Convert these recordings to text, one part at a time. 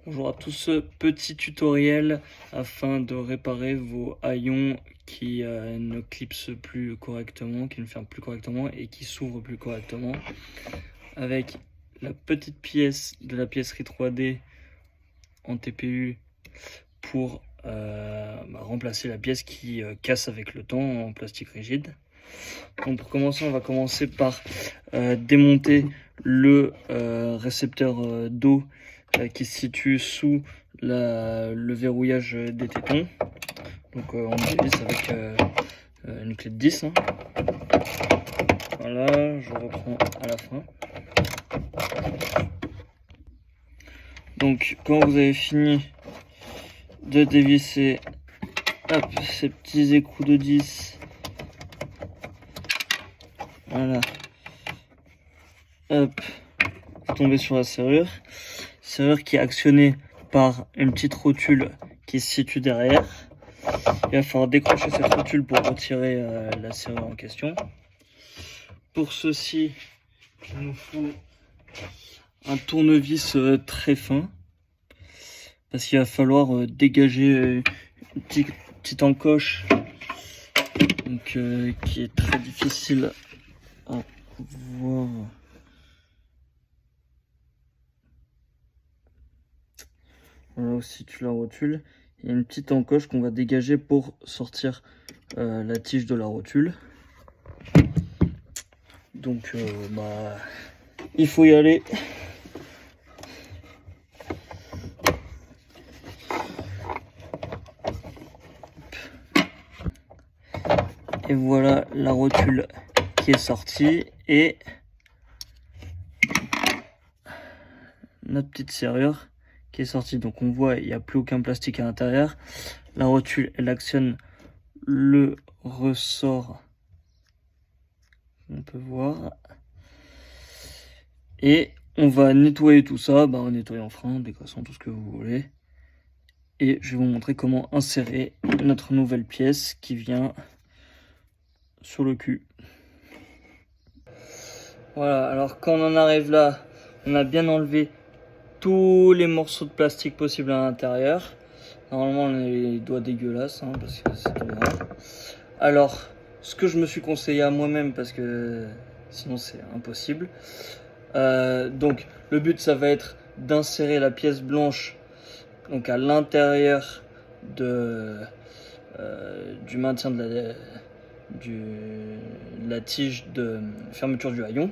Bonjour à tous, petit tutoriel afin de réparer vos haillons qui ne clipsent plus correctement, qui ne ferment plus correctement et qui s'ouvrent plus correctement. Avec la petite pièce de la piècerie 3D en TPU pour remplacer la pièce qui casse avec le temps en plastique rigide. Donc pour commencer, on va commencer par démonter le récepteur d'eau qui se situe sous le verrouillage des tétons. Donc on dévisse avec une clé de 10. Hein. Voilà, je reprends à la fin. Donc quand vous avez fini de dévisser ces petits écrous de 10, voilà, hop, vous tombez sur la serrure qui est actionnée par une petite rotule qui se situe derrière. Il va falloir décrocher cette rotule pour retirer la serrure en question. Pour ceci, il nous faut un tournevis très fin parce qu'il va falloir dégager une petite encoche donc, qui est très difficile à voir. Voilà où se situe la rotule. Il y a une petite encoche qu'on va dégager pour sortir la tige de la rotule. Donc il faut y aller. Et voilà la rotule qui est sortie et notre petite serrure qui est sortie. Donc on voit il n'y a plus aucun plastique à l'intérieur. La rotule elle actionne le ressort, on peut voir, et on va nettoyer tout ça en nettoyant frein, en dégraissant tout ce que vous voulez, et je vais vous montrer comment insérer notre nouvelle pièce qui vient sur le cul. Voilà, alors quand on en arrive là, on a bien enlevé tous les morceaux de plastique possibles à l'intérieur. Normalement on a les doigts dégueulasses parce que c'est tout grave. Alors ce que je me suis conseillé à moi-même, parce que sinon c'est impossible, donc le but ça va être d'insérer la pièce blanche donc à l'intérieur du maintien de la tige de fermeture du haillon,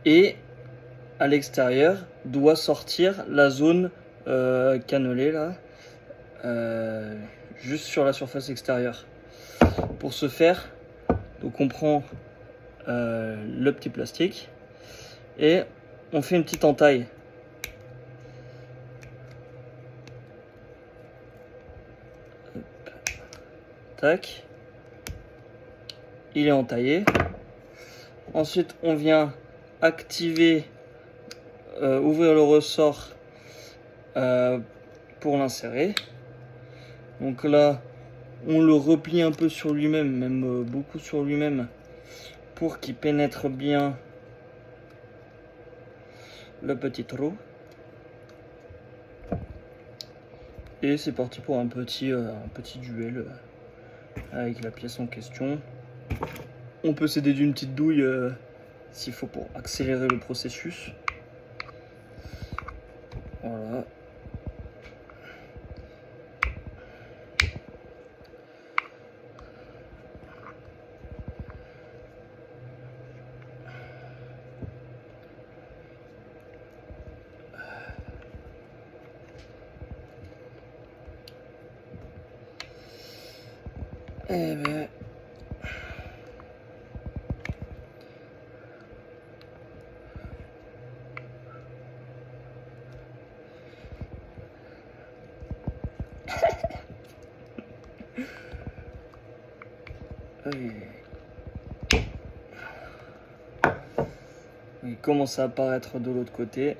et à l'extérieur doit sortir la zone cannelée là, juste sur la surface extérieure. Pour ce faire, donc on prend le petit plastique et on fait une petite entaille. Hop. Tac. Il est entaillé. Ensuite, on vient activer, ouvrir le ressort pour l'insérer. Donc là, on le replie un peu sur lui-même, même beaucoup sur lui-même, pour qu'il pénètre bien le petit trou. Et c'est parti pour un petit duel avec la pièce en question. On peut s'aider d'une petite douille s'il faut pour accélérer le processus. Voilà. Eh ben. Il commence à apparaître de l'autre côté.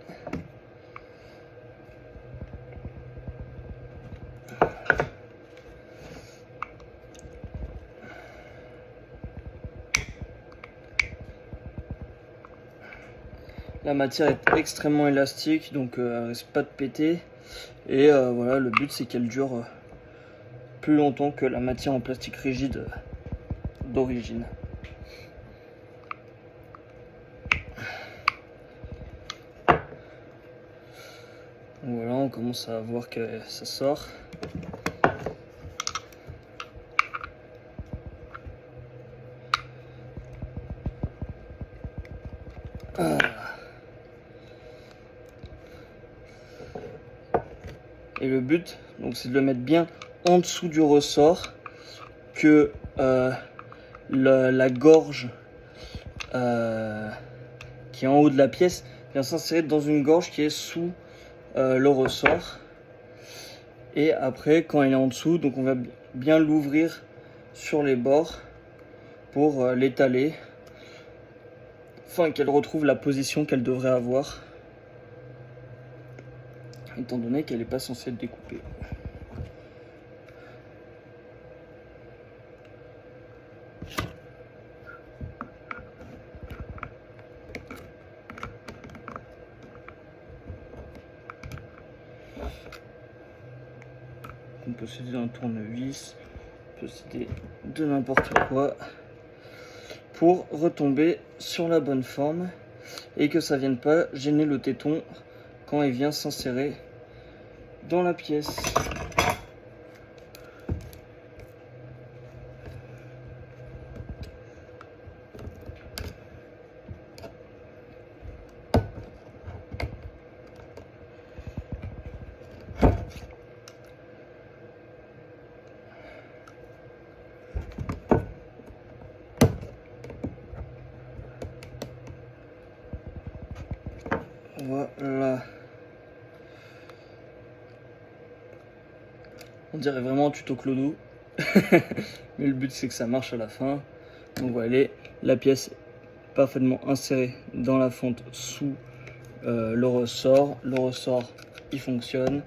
La matière est extrêmement élastique, donc elle risque pas de péter. Et voilà, le but c'est qu'elle dure plus longtemps que la matière en plastique rigide d'origine. Voilà, on commence à voir que ça sort. Et le but, donc, c'est de le mettre bien en dessous du ressort, que la gorge qui est en haut de la pièce vient s'insérer dans une gorge qui est sous le ressort. Et après, quand elle est en dessous, donc on va bien l'ouvrir sur les bords pour l'étaler, afin qu'elle retrouve la position qu'elle devrait avoir, étant donné qu'elle n'est pas censée être découpée. On peut posséder un tournevis, on peut posséder de n'importe quoi pour retomber sur la bonne forme et que ça vienne pas gêner le téton quand il vient s'insérer dans la pièce. Voilà. On dirait vraiment un tuto clodo. Mais le but c'est que ça marche à la fin. Donc voilà, la pièce parfaitement insérée dans la fente sous le ressort. Le ressort il fonctionne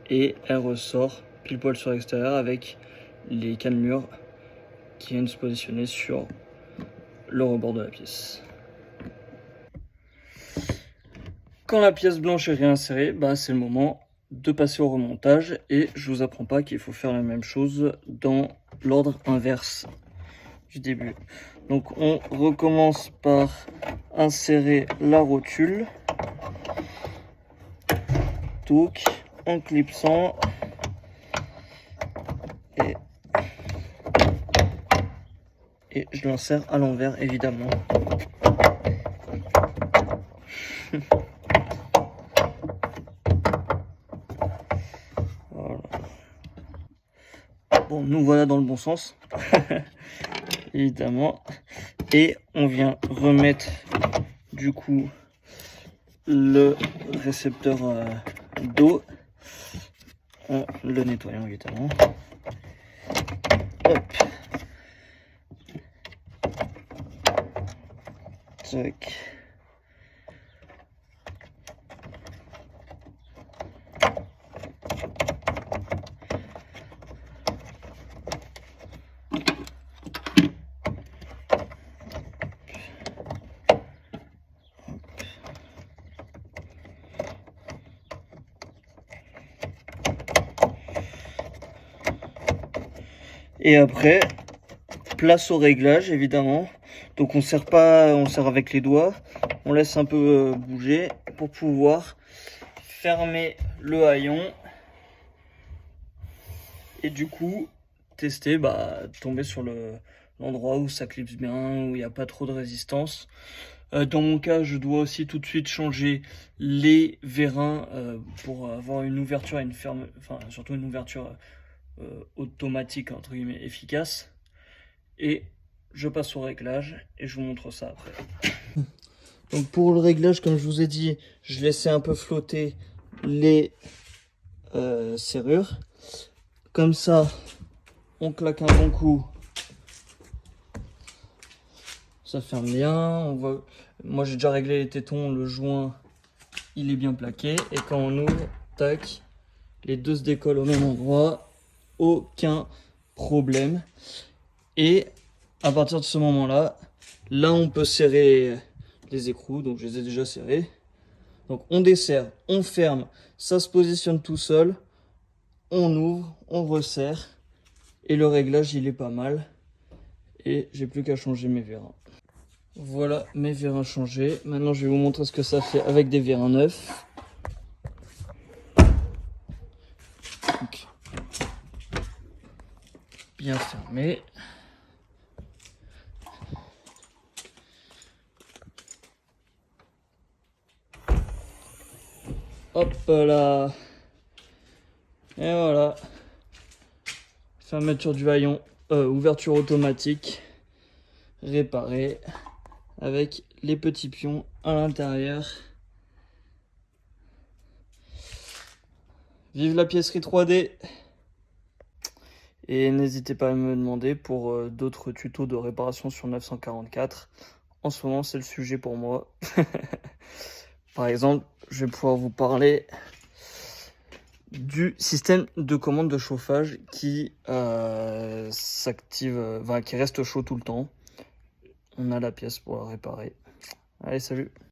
et elle ressort pile poil sur l'extérieur avec les cannelures qui viennent se positionner sur le rebord de la pièce. Quand la pièce blanche est réinsérée, c'est le moment de passer au remontage et je vous apprends pas qu'il faut faire la même chose dans l'ordre inverse du début. Donc on recommence par insérer la rotule, donc en clipsant et je l'insère à l'envers évidemment. Voilà. Bon, nous voilà dans le bon sens, évidemment. Et on vient remettre du coup le récepteur d'eau en le nettoyant évidemment. Hop. Tac. Et après, place au réglage évidemment. Donc on serre avec les doigts, on laisse un peu bouger pour pouvoir fermer le haillon et du coup tester, tomber sur l'endroit où ça clipse bien, où il n'y a pas trop de résistance. Dans mon cas, je dois aussi tout de suite changer les vérins pour avoir une ouverture, surtout une ouverture automatique entre guillemets efficace. Et je passe au réglage et je vous montre ça après. Donc pour le réglage, comme je vous ai dit, je laissais un peu flotter les serrures. Comme ça, on claque un bon coup. Ça ferme bien. Moi j'ai déjà réglé les tétons, le joint il est bien plaqué. Et quand on ouvre, tac, les deux se décollent au même endroit. Aucun problème. Et à partir de ce moment-là, on peut serrer les écrous, donc je les ai déjà serrés. Donc on desserre, on ferme, ça se positionne tout seul, on ouvre, on resserre, et le réglage il est pas mal. Et j'ai plus qu'à changer mes vérins. Voilà mes vérins changés. Maintenant je vais vous montrer ce que ça fait avec des vérins neufs. Donc, bien fermé. Hop là. Et voilà. Fermeture du haillon, ouverture automatique, réparée, avec les petits pions à l'intérieur. Vive la piècerie 3D! Et n'hésitez pas à me demander pour d'autres tutos de réparation sur 944. En ce moment, c'est le sujet pour moi. Par exemple, je vais pouvoir vous parler du système de commande de chauffage qui s'active, qui reste chaud tout le temps. On a la pièce pour la réparer. Allez, salut!